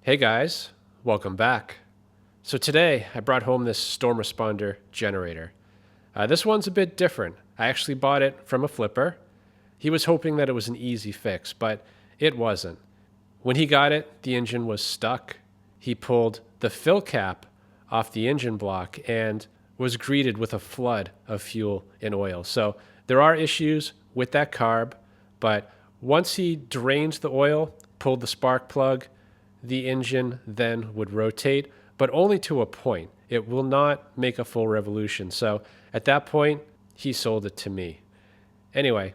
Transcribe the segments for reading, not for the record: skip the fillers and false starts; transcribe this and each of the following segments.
Hey guys, welcome back. So today I brought home this storm responder generator. This one's a bit different. I actually bought it from a flipper. He was hoping that it was an easy fix, but it wasn't. When he got it, the engine was stuck. He pulled the fill cap off the engine block and was greeted with a flood of fuel and oil. So there are issues with that carb, but once he drained the oil, pulled the spark plug, the engine then would rotate, but only to a point. It will not make a full revolution. So at that point, he sold it to me. Anyway,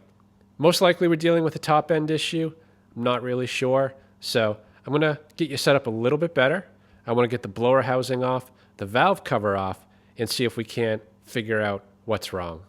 most likely we're dealing with a top end issue. I'm not really sure. So I'm going to get you set up a little bit better. I want to get the blower housing off, the valve cover off, and see if we can't figure out what's wrong.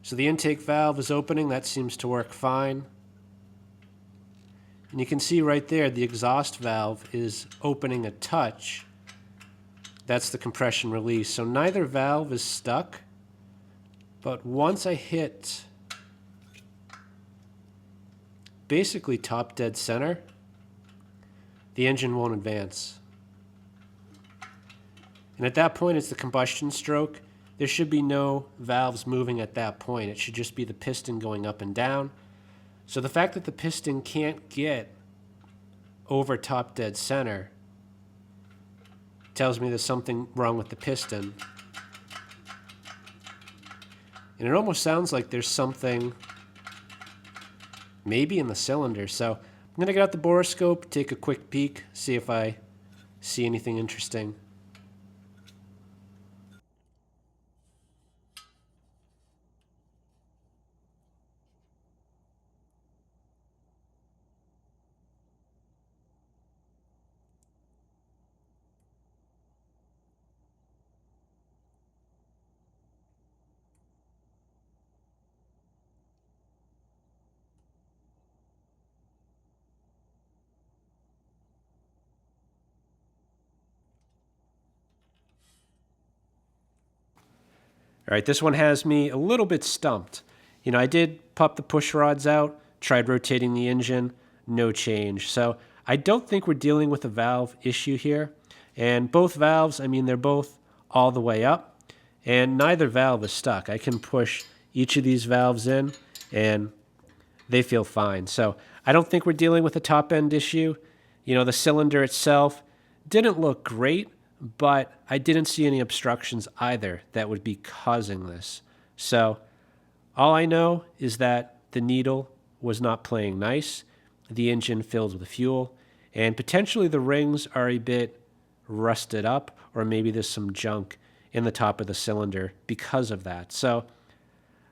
So the intake valve is opening. That seems to work fine. And you can see right there the exhaust valve is opening a touch. That's the compression release. So neither valve is stuck. But once I hit basically top dead center, the engine won't advance. And at that point, it's the combustion stroke. There should be no valves moving at that point. It should just be the piston going up and down. So the fact that the piston can't get over top dead center tells me there's something wrong with the piston. And it almost sounds like there's something maybe in the cylinder. So I'm going to get out the borescope, take a quick peek, see if I see anything interesting. All right, this one has me a little bit stumped. You know, I did pop the push rods out, tried rotating the engine, no change. So I don't think we're dealing with a valve issue here. And both valves, I mean, they're both all the way up, and neither valve is stuck. I can push each of these valves in, and they feel fine. So I don't think we're dealing with a top end issue. You know, the cylinder itself didn't look great, but I didn't see any obstructions either that would be causing this. So all I know is that the needle was not playing nice, the engine filled with fuel, and potentially the rings are a bit rusted up, or maybe there's some junk in the top of the cylinder because of that. So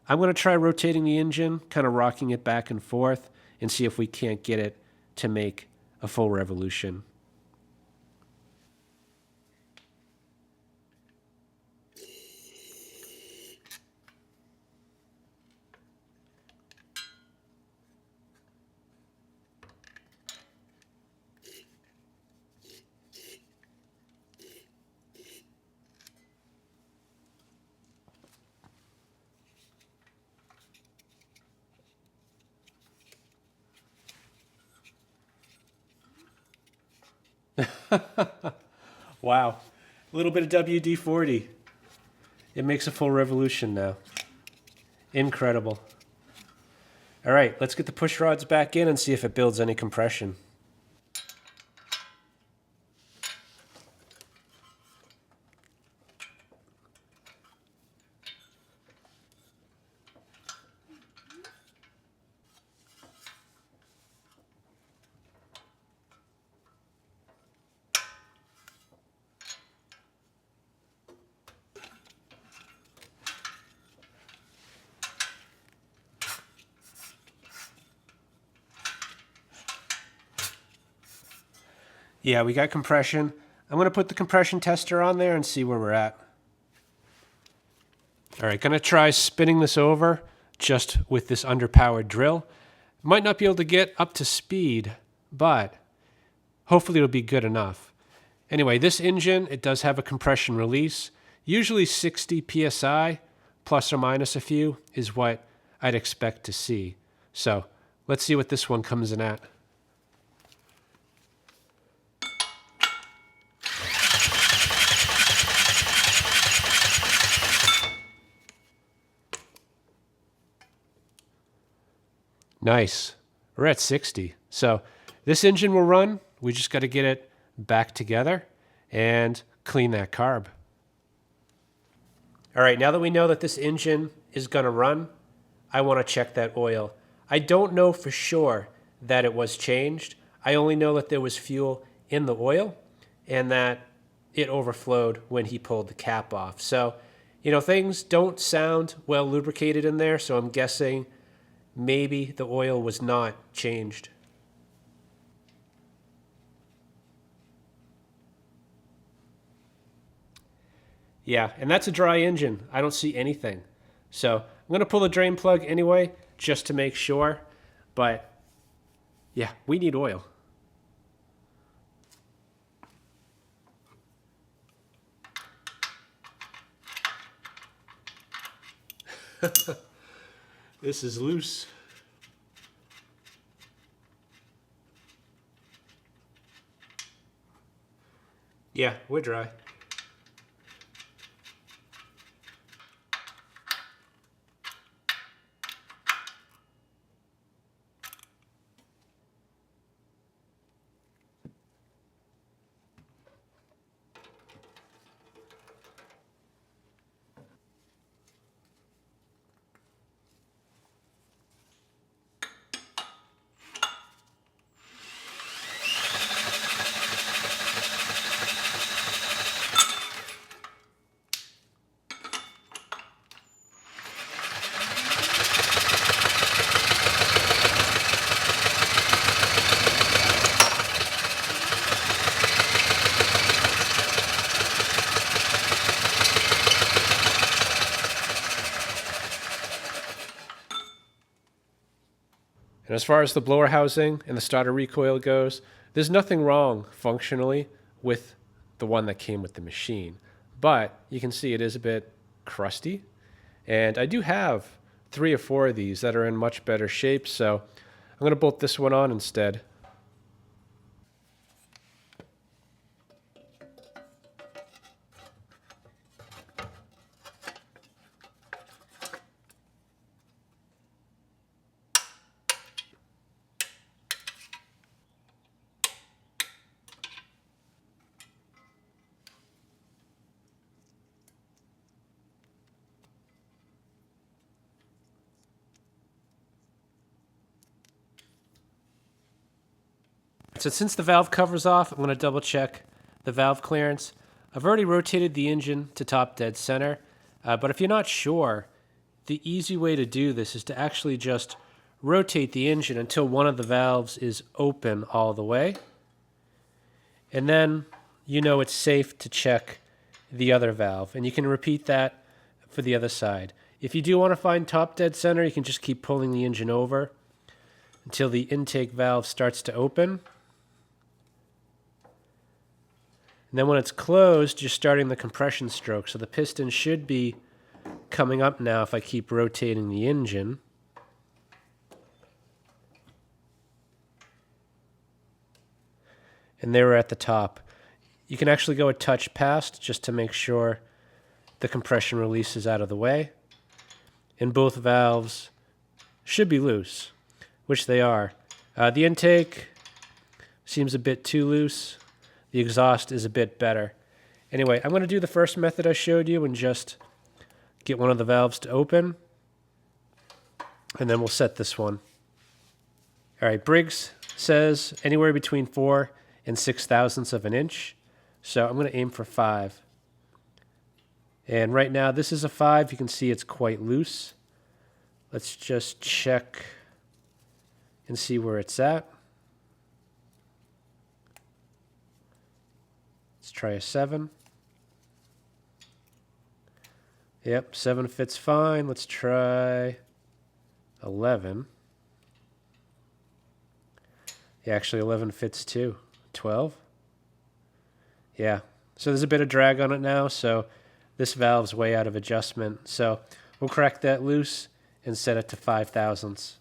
I'm going to try rotating the engine, kind of rocking it back and forth, and see if we can't get it to make a full revolution. Wow. A little bit of WD-40. It makes a full revolution now. Incredible. All right, let's get the push rods back in and see if it builds any compression. Yeah, we got compression. I'm going to put the compression tester on there and see where we're at. All right, going to try spinning this over just with this underpowered drill. Might not be able to get up to speed, but hopefully it'll be good enough. Anyway, this engine, it does have a compression release. Usually 60 PSI, plus or minus a few, is what I'd expect to see. So let's see what this one comes in at. Nice. We're at 60. So this engine will run. We just got to get it back together and clean that carb. All right, now that we know that this engine is going to run, I want to check that oil. I don't know for sure that it was changed. I only know that there was fuel in the oil and that it overflowed when he pulled the cap off. So, you know, things don't sound well lubricated in there, so I'm guessing maybe the oil was not changed. Yeah, and that's a dry engine. I don't see anything. So I'm going to pull the drain plug anyway, just to make sure. But yeah, we need oil. This is loose. Yeah, we're dry. And as far as the blower housing and the starter recoil goes, there's nothing wrong functionally with the one that came with the machine. But you can see it is a bit crusty. And I do have 3 or 4 of these that are in much better shape, so I'm going to bolt this one on instead. So since the valve cover's off, I'm going to double check the valve clearance. I've already rotated the engine to top dead center, but if you're not sure, the easy way to do this is to actually just rotate the engine until one of the valves is open all the way. And then you know it's safe to check the other valve. And you can repeat that for the other side. If you do want to find top dead center, you can just keep pulling the engine over until the intake valve starts to open. And then when it's closed, you're starting the compression stroke. So the piston should be coming up now if I keep rotating the engine. And they were at the top. You can actually go a touch past just to make sure the compression release is out of the way. And both valves should be loose, which they are. The intake seems a bit too loose. The exhaust is a bit better. Anyway, I'm going to do the first method I showed you and just get one of the valves to open. And then we'll set this one. All right, Briggs says anywhere between 4 and 6 thousandths of an inch. So I'm going to aim for 5. And right now, this is a 5. You can see it's quite loose. Let's just check and see where it's at. Let's try a 7. Yep, 7 fits fine. Let's try 11. Yeah, actually 11 fits too. 12. Yeah, so there's a bit of drag on it now, so this valve's way out of adjustment. So we'll crack that loose and set it to 5 thousandths.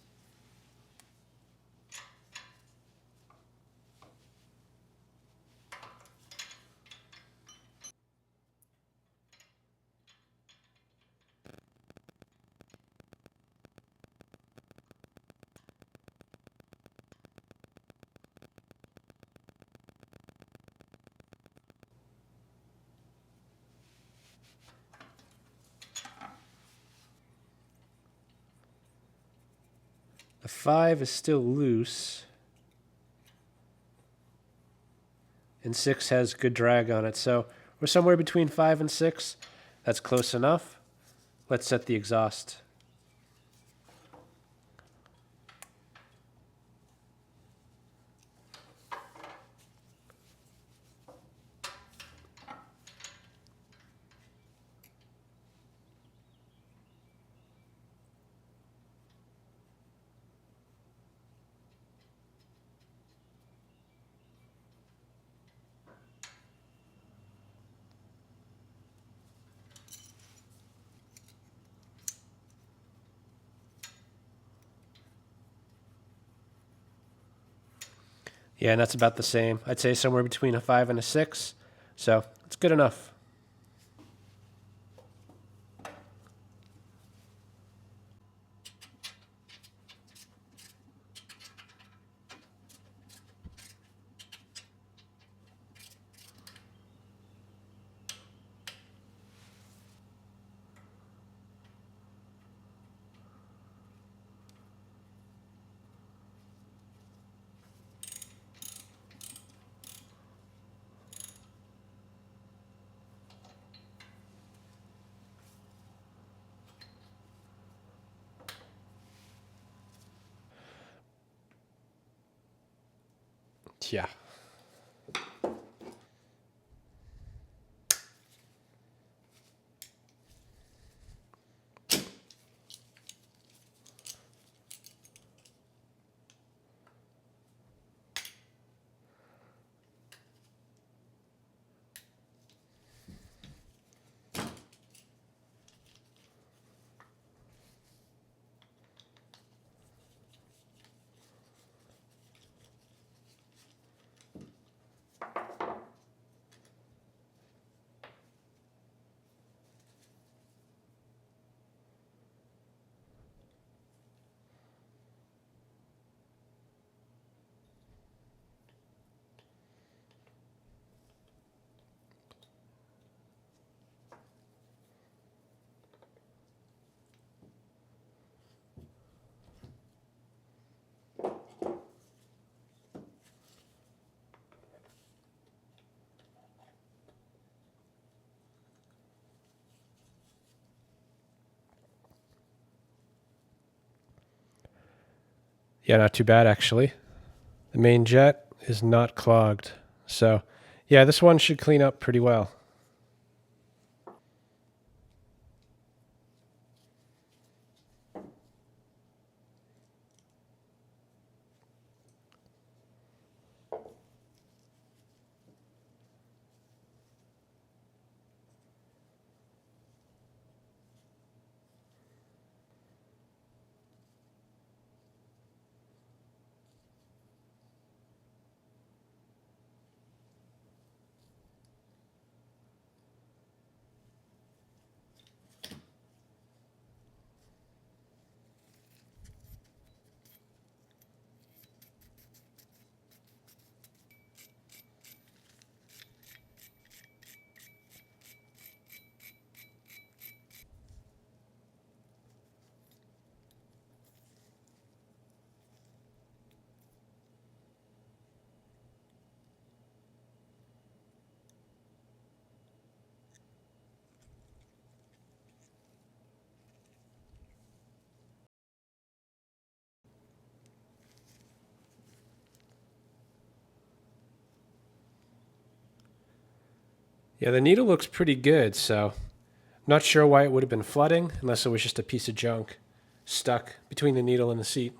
The 5 is still loose, and 6 has good drag on it. So we're somewhere between 5 and 6. That's close enough. Let's set the exhaust. Yeah, and that's about the same. I'd say somewhere between a 5 and a 6. So it's good enough. Yeah. Yeah, not too bad actually. The main jet is not clogged. So, yeah, this one should clean up pretty well. Yeah, the needle looks pretty good, so not sure why it would have been flooding unless it was just a piece of junk stuck between the needle and the seat.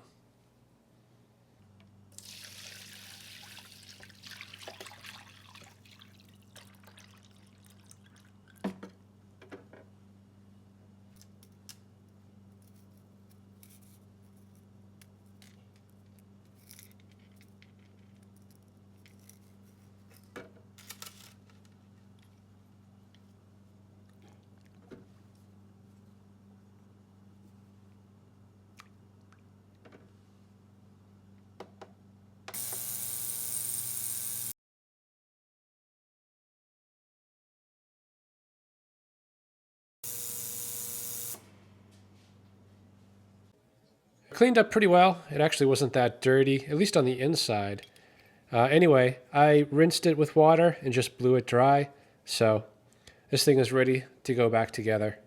Cleaned up pretty well. It actually wasn't that dirty, at least on the inside. Anyway, I rinsed it with water and just blew it dry, so this thing is ready to go back together.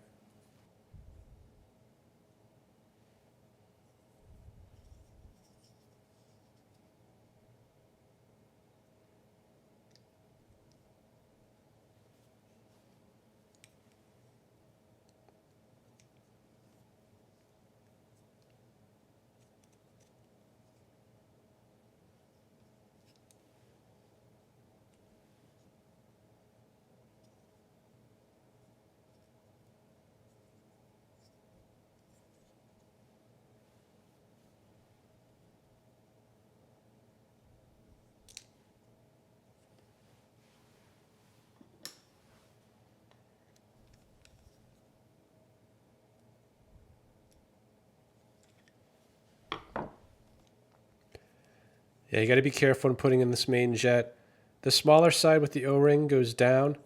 Yeah, you got to be careful when putting in this main jet. The smaller side with the O-ring goes down,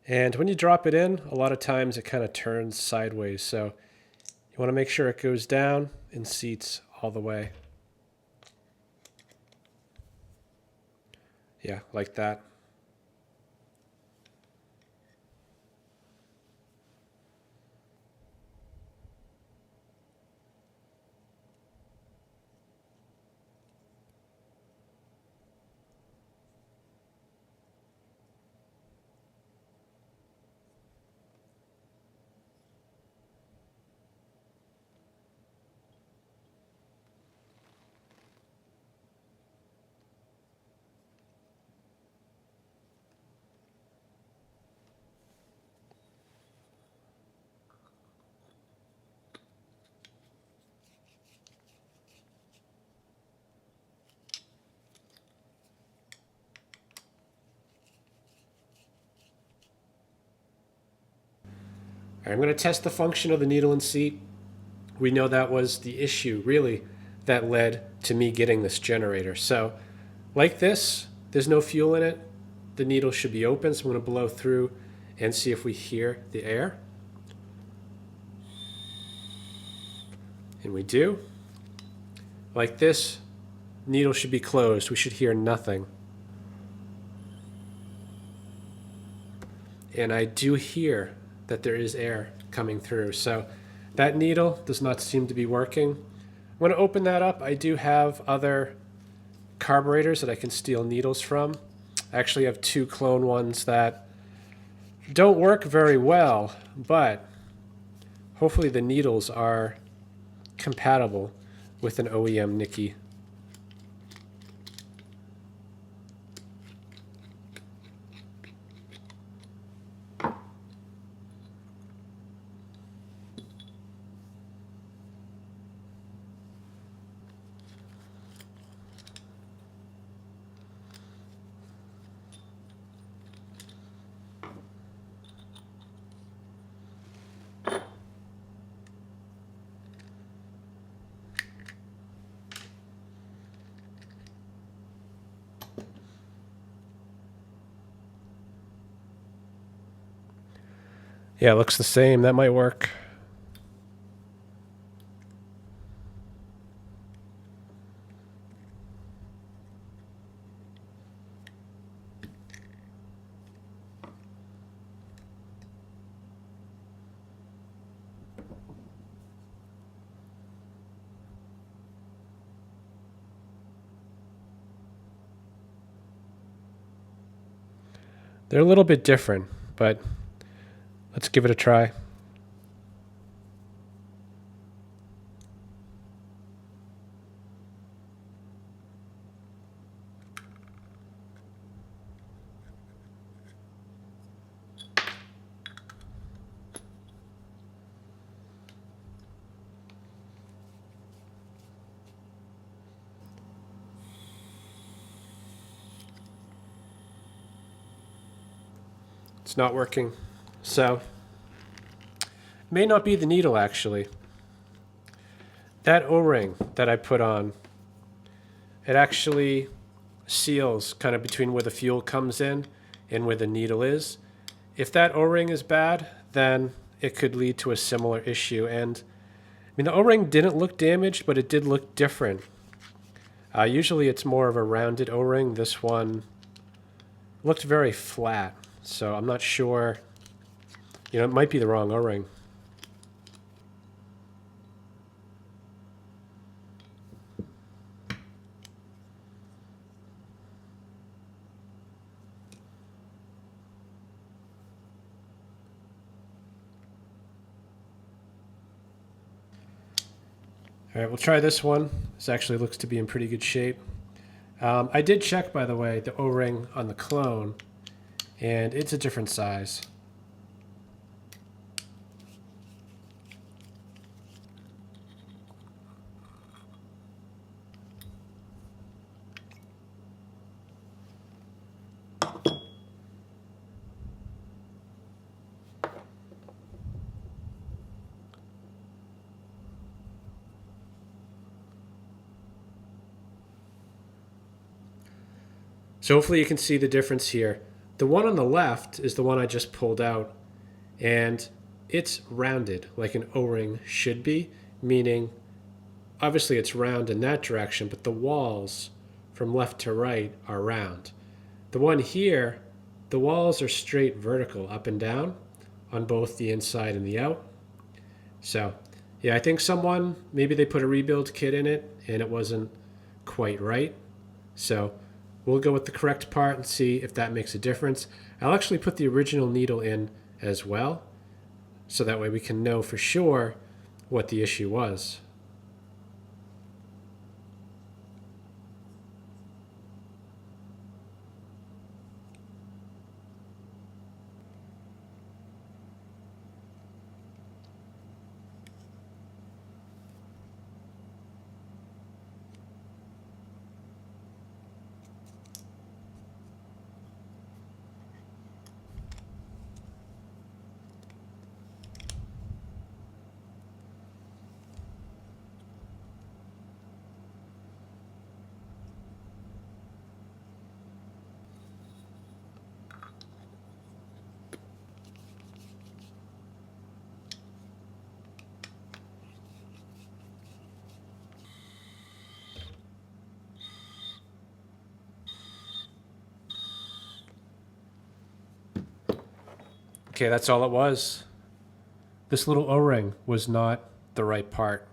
and when you drop it in, a lot of times it kind of turns sideways. So you want to make sure it goes down and seats all the way. Yeah, like that. All right, I'm going to test the function of the needle and seat. We know that was the issue, really, that led to me getting this generator. So, like this, there's no fuel in it. The needle should be open, so I'm going to blow through and see if we hear the air. And we do. Like this, needle should be closed. We should hear nothing. And I do hear that there is air coming through. So that needle does not seem to be working. I'm going to open that up. I do have other carburetors that I can steal needles from. I actually have 2 clone ones that don't work very well, but hopefully the needles are compatible with an OEM Nicky. Yeah, it looks the same. That might work. They're a little bit different, but let's give it a try. It's not working. So, it may not be the needle actually. That O-ring that I put on, it actually seals kind of between where the fuel comes in and where the needle is. If that O-ring is bad, then it could lead to a similar issue. And I mean, the O-ring didn't look damaged, but it did look different. Usually it's more of a rounded O-ring. This one looked very flat, so I'm not sure. You know, it might be the wrong O-ring. All right, we'll try this one. This actually looks to be in pretty good shape. I did check, by the way, the O-ring on the clone, and it's a different size. So hopefully you can see the difference here. The one on the left is the one I just pulled out, and it's rounded like an O-ring should be, meaning obviously it's round in that direction, but the walls from left to right are round. The one here, the walls are straight vertical up and down on both the inside and the out. So yeah, I think someone, maybe they put a rebuild kit in it and it wasn't quite right. So we'll go with the correct part and see if that makes a difference. I'll actually put the original needle in as well, so that way we can know for sure what the issue was. Okay, that's all it was. This little O-ring was not the right part.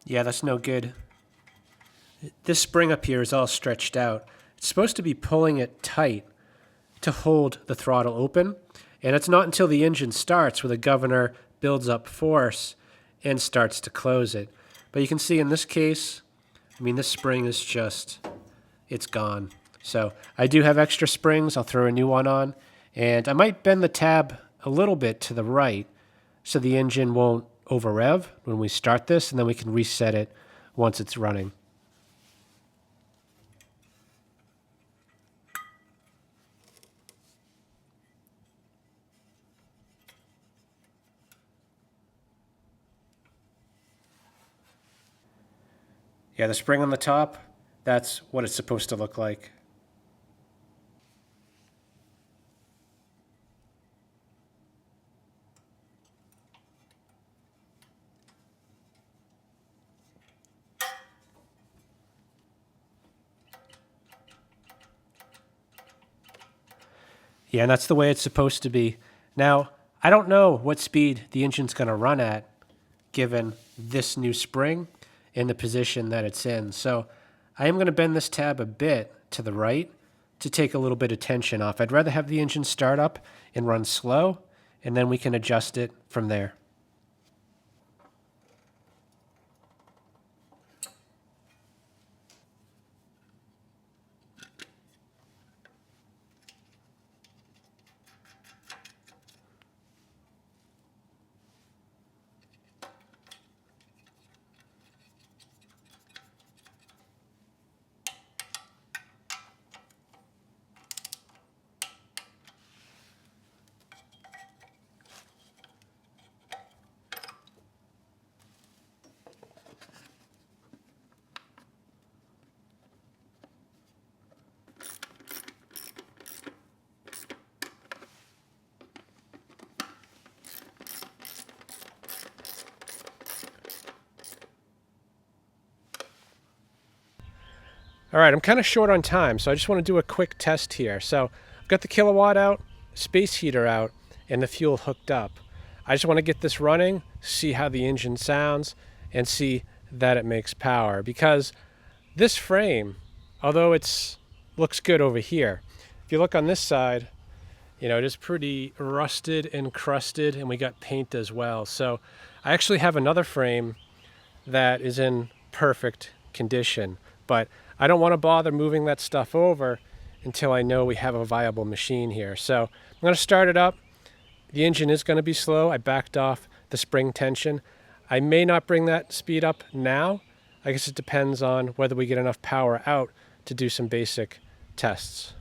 Yeah, that's no good. This spring up here is all stretched out. It's supposed to be pulling it tight to hold the throttle open, and it's not until the engine starts where the governor builds up force and starts to close it. But you can see in this case, I mean, this spring is just, it's gone. So I do have extra springs. I'll throw a new one on, and I might bend the tab a little bit to the right so the engine won't over rev when we start this, and then we can reset it once it's running. Yeah, the spring on the top, that's what it's supposed to look like. Yeah, and that's the way it's supposed to be. Now, I don't know what speed the engine's going to run at given this new spring in the position that it's in. So I am going to bend this tab a bit to the right to take a little bit of tension off. I'd rather have the engine start up and run slow, and then we can adjust it from there. All right, I'm kind of short on time, so I just want to do a quick test here. So I've got the kilowatt out, space heater out, and the fuel hooked up. I just want to get this running, see how the engine sounds, and see that it makes power. Because this frame, although it's looks good over here, if you look on this side, you know, it is pretty rusted and crusted, and we got paint as well. So I actually have another frame that is in perfect condition, but I don't want to bother moving that stuff over until I know we have a viable machine here. So I'm going to start it up. The engine is going to be slow. I backed off the spring tension. I may not bring that speed up now. I guess it depends on whether we get enough power out to do some basic tests.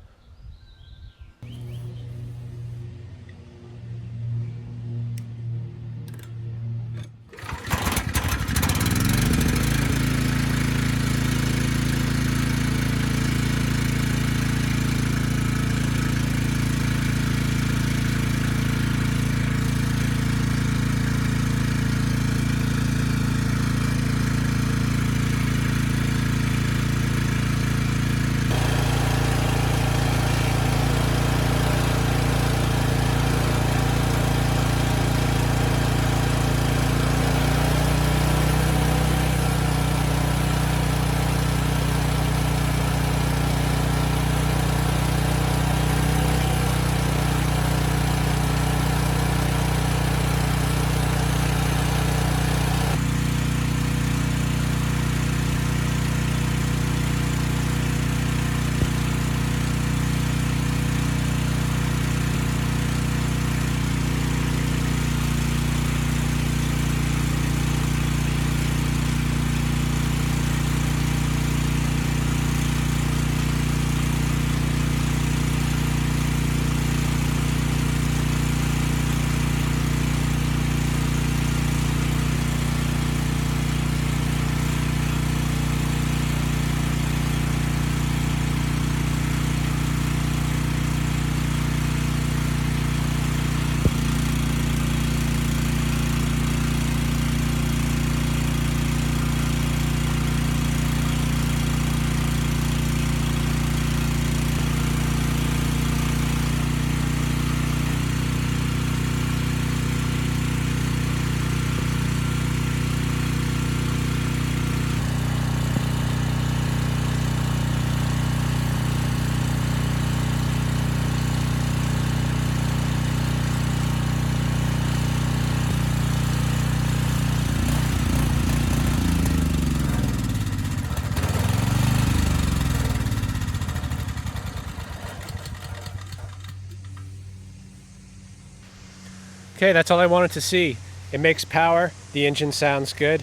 Okay, that's all I wanted to see. It makes power, the engine sounds good.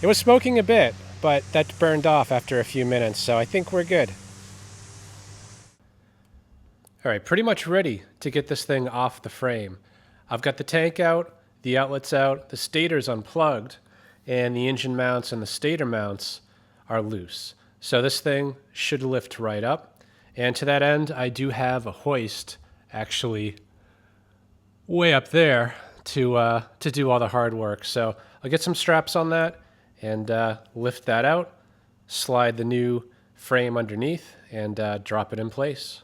It was smoking a bit, but that burned off after a few minutes, so I think we're good. All right, pretty much ready to get this thing off the frame. I've got the tank out, the outlets out, the stator's unplugged, and the engine mounts and the stator mounts are loose. So this thing should lift right up. And to that end, I do have a hoist actually way up there to do all the hard work. So I'll get some straps on that and lift that out, slide the new frame underneath, and drop it in place.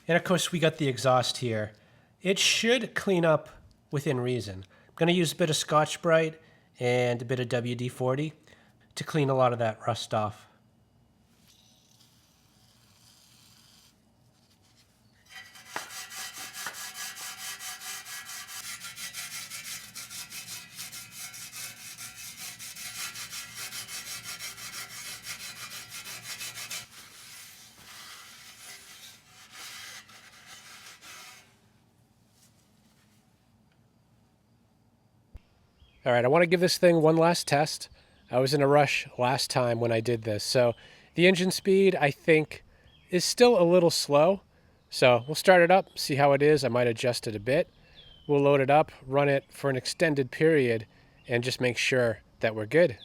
And of course we got the exhaust here. It should clean up within reason. I'm going to use a bit of Scotch-Brite and a bit of WD-40 to clean a lot of that rust off. All right, I want to give this thing one last test. I was in a rush last time when I did this. So the engine speed, I think, is still a little slow. So we'll start it up, see how it is. I might adjust it a bit. We'll load it up, run it for an extended period, and just make sure that we're good.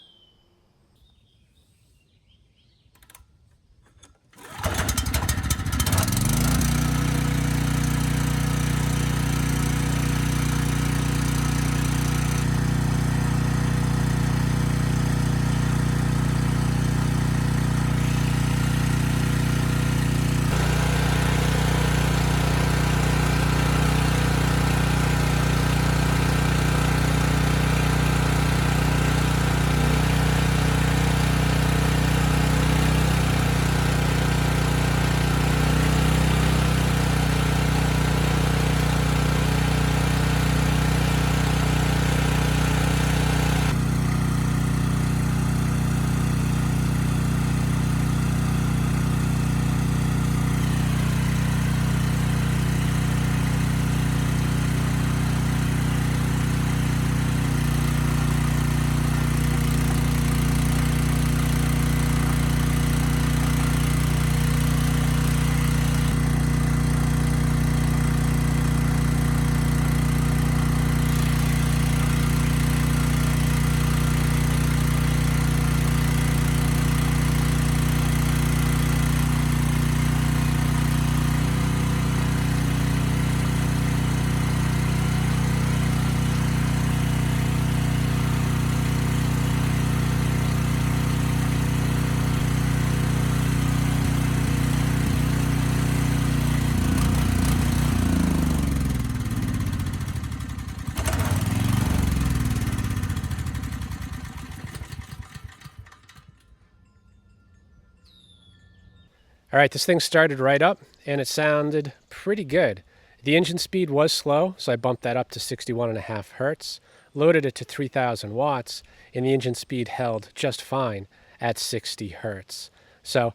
All right, this thing started right up and it sounded pretty good. The engine speed was slow, so I bumped that up to 61.5 hertz, loaded it to 3000 watts, and the engine speed held just fine at 60 hertz. So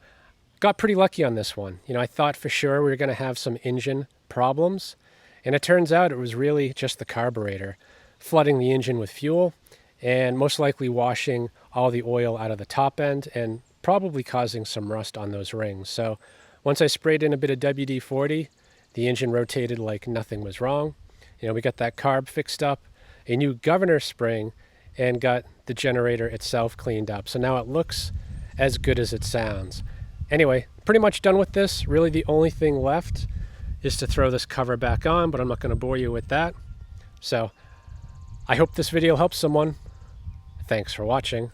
got pretty lucky on this one. I thought for sure we were going to have some engine problems, and it turns out it was really just the carburetor flooding the engine with fuel and most likely washing all the oil out of the top end and probably causing some rust on those rings. So once I sprayed in a bit of WD-40, the engine rotated like nothing was wrong. We got that carb fixed up, a new governor spring, and got the generator itself cleaned up. So now it looks as good as it sounds. Anyway, pretty much done with this. Really the only thing left is to throw this cover back on, but I'm not going to bore you with that. So I hope this video helps someone. Thanks for watching.